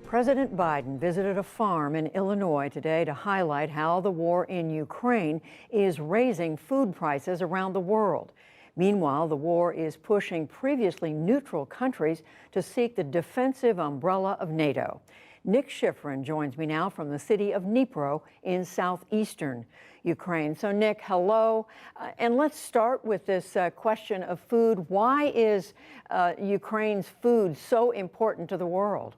President Biden visited a farm in Illinois today to highlight how the war in Ukraine is raising food prices around the world. Meanwhile, the war is pushing previously neutral countries to seek the defensive umbrella of NATO. Nick Schifrin joins me now from the city of Dnipro in southeastern Ukraine. So, Nick, hello. And let's start with this question of food. Why is Ukraine's food so important to the world?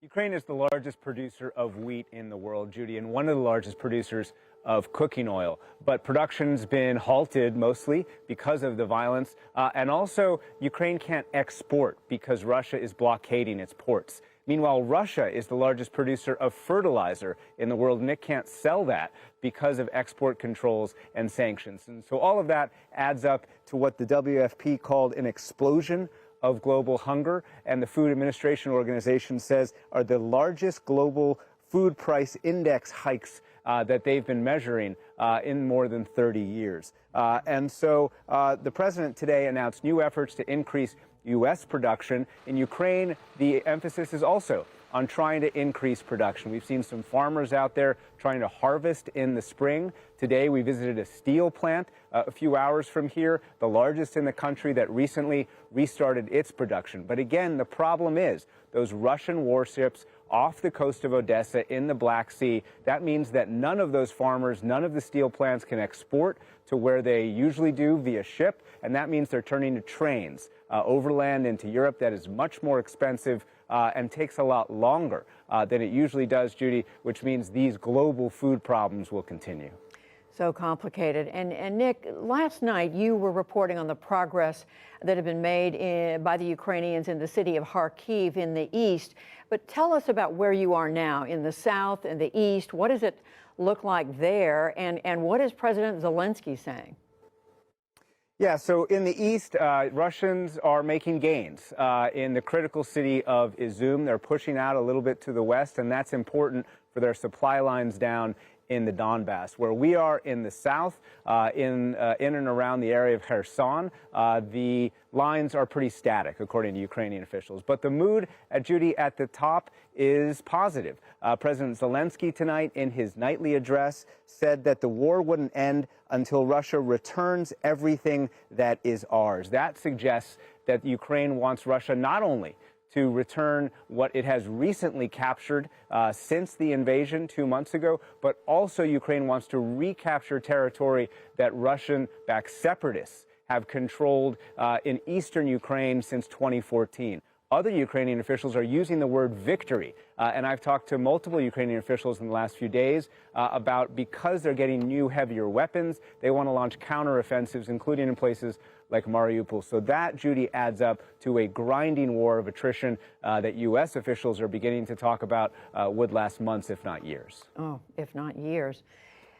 Ukraine is the largest producer of wheat in the world, Judy, and one of the largest producers of cooking oil. But production's been halted mostly because of the violence. And also, Ukraine can't export because Russia is blockading its ports. Meanwhile, Russia is the largest producer of fertilizer in the world, and it can't sell that because of export controls and sanctions. And so all of that adds up to what the WFP called an explosion of global hunger, and the Food Administration Organization says are the largest global food price index hikes that they've been measuring in more than 30 years. And so the president today announced new efforts to increase U.S. production. In Ukraine, the emphasis is also on trying to increase production. We've seen some farmers out there trying to harvest in the spring. Today, we visited a steel plant a few hours from here, the largest in the country that recently restarted its production. But again, the problem is those Russian warships off the coast of Odessa in the Black Sea. That means that none of those farmers, none of the steel plants can export to where they usually do via ship. And that means they're turning to trains overland into Europe. That is much more expensive and takes a lot longer than it usually does, Judy, which means these global food problems will continue. So complicated. And Nick, last night you were reporting on the progress that had been made by the Ukrainians in the city of Kharkiv in the east. But tell us about where you are now in the south and the east. What does it look like there? And what is President Zelensky saying? Yeah, so in the east, Russians are making gains in the critical city of Izum. They're pushing out a little bit to the west, and that's important for their supply lines down in the Donbass. Where we are in the south, in and around the area of Kherson, the lines are pretty static, according to Ukrainian officials. But the mood, Judy, at the top is positive. President Zelensky tonight, in his nightly address, said that the war wouldn't end until Russia returns everything that is ours. That suggests that Ukraine wants Russia not only to return what it has recently captured since the invasion 2 months ago, but also Ukraine wants to recapture territory that Russian-backed separatists have controlled in eastern Ukraine since 2014. Other Ukrainian officials are using the word victory, and I've talked to multiple Ukrainian officials in the last few days about because they're getting new, heavier weapons, they want to launch counteroffensives, including in places like Mariupol. So that, Judy, adds up to a grinding war of attrition that U.S. officials are beginning to talk about would last months, if not years. Oh, if not years.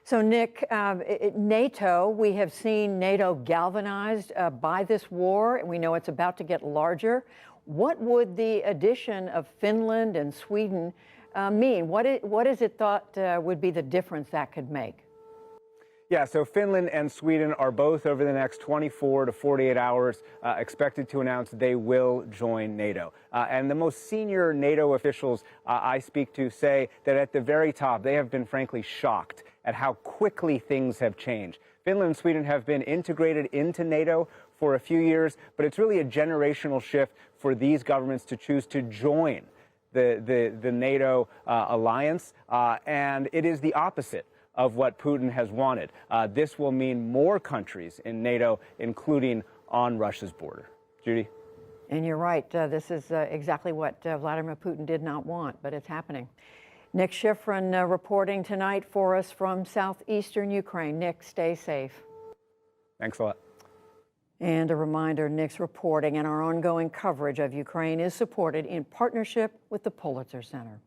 So, Nick, NATO, we have seen NATO galvanized by this war, and we know it's about to get larger. What would the addition of Finland and Sweden mean? What is it thought would be the difference that could make? Yeah, so Finland and Sweden are both over the next 24 to 48 hours expected to announce they will join NATO. And the most senior NATO officials I speak to say that at the very top, they have been frankly shocked at how quickly things have changed. Finland and Sweden have been integrated into NATO for a few years, but it's really a generational shift for these governments to choose to join the NATO alliance. And it is the opposite of what Putin has wanted. This will mean more countries in NATO, including on Russia's border. Judy? And you're right. This is exactly what Vladimir Putin did not want, but it's happening. Nick Schifrin reporting tonight for us from southeastern Ukraine. Nick, stay safe. Thanks a lot. And a reminder, Nick's reporting and our ongoing coverage of Ukraine is supported in partnership with the Pulitzer Center.